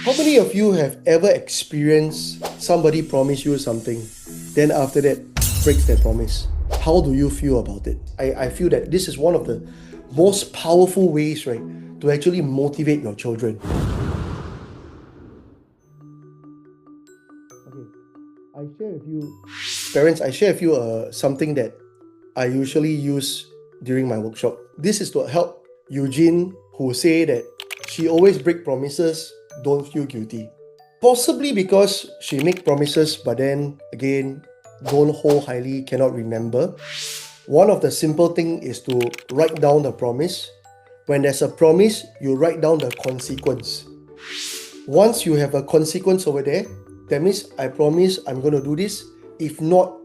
How many of you have ever experienced somebody promise you something, then after that breaks their promise? How do you feel about it? I feel that this is one of the most powerful ways, right, to actually motivate your children. Okay, I share with you, parents, I share with you something that I usually use during my workshop. This is to help Eugene, who say that she always break promises, don't feel guilty. Possibly because she make promises, but then again, don't hold highly, cannot remember. One of the simple thing is to write down the promise. When there's a promise, you write down the consequence. Once you have a consequence over there, that means I promise I'm going to do this. If not,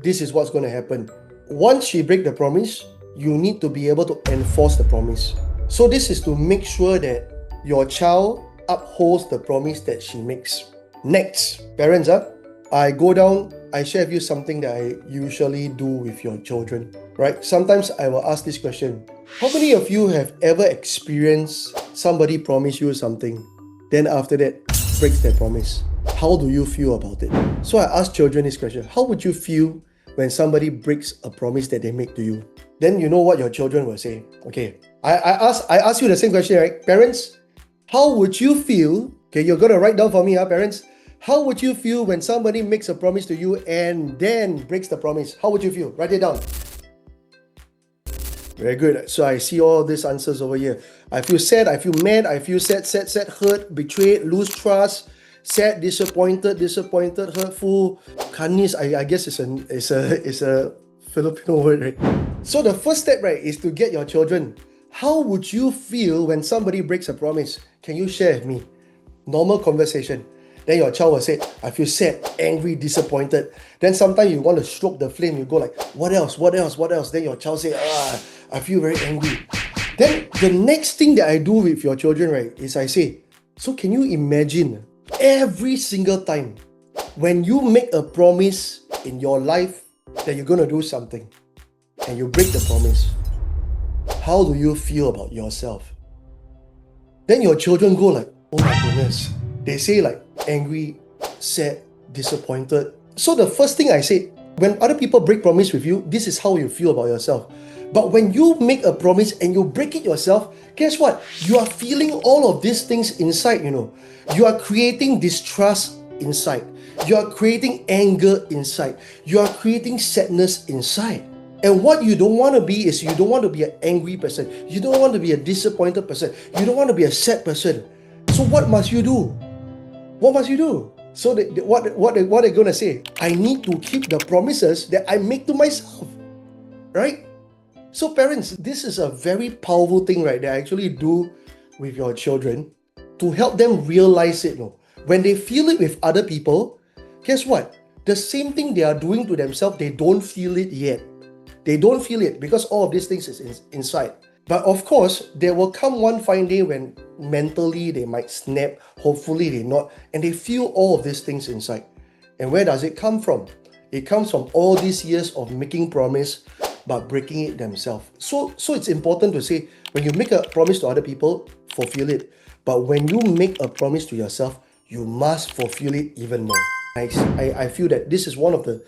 this is what's going to happen. Once you break the promise, you need to be able to enforce the promise. So this is to make sure that your child upholds the promise that she makes. Next, parents, I go down, I share with you something that I usually do with your children, right? Sometimes I will ask this question. How many of you have ever experienced somebody promise you something, then after that breaks their promise? How do you feel about it? So I ask children this question. How would you feel when somebody breaks a promise that they make to you? Then you know what your children will say. Okay, I ask you the same question, right? Parents, how would you feel? Okay, you're going to write down for me, parents. How would you feel when somebody makes a promise to you and then breaks the promise? How would you feel? Write it down. Very good. So I see all these answers over here. I feel sad, I feel mad, I feel sad, hurt, betrayed, lose trust, sad, disappointed, hurtful. Kanis, I guess it's a Filipino word, right? So the first step, right, is to get your children. How would you feel when somebody breaks a promise? Can you share with me? Normal conversation. Then your child will say, I feel sad, angry, disappointed. Then sometimes you want to stroke the flame. You go like, what else? Then your child say, I feel very angry. Then the next thing that I do with your children, right, is I say, so can you imagine every single time when you make a promise in your life that you're going to do something and you break the promise, how do you feel about yourself? Then your children go like, oh my goodness. They say like angry, sad, disappointed. So the first thing I say, when other people break promise with you, this is how you feel about yourself. But when you make a promise and you break it yourself, guess what? You are feeling all of these things inside, You are creating distrust inside. You are creating anger inside. You are creating sadness inside. And what you don't want to be is you don't want to be an angry person. You don't want to be a disappointed person. You don't want to be a sad person. So what must you do? What must you do? So what they're going to say? I need to keep the promises that I make to myself. Right? So parents, this is a very powerful thing, right, that I actually do with your children to help them realize it. When they feel it with other people, guess what? The same thing they are doing to themselves, they don't feel it yet. They don't feel it because all of these things is inside. But of course, there will come one fine day when mentally they might snap, hopefully they not, and they feel all of these things inside. And where does it come from? It comes from all these years of making promise but breaking it themselves. So it's important to say, when you make a promise to other people, fulfill it. But when you make a promise to yourself, you must fulfill it even more. I feel that this is one of the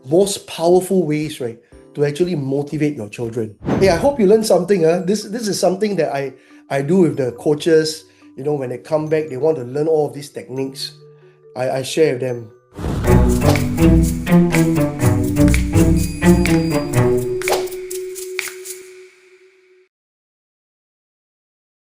most powerful ways, right, to actually motivate your children. Hey, I hope you learned something. This is something that I do with the coaches. When they come back, they want to learn all of these techniques. I share with them.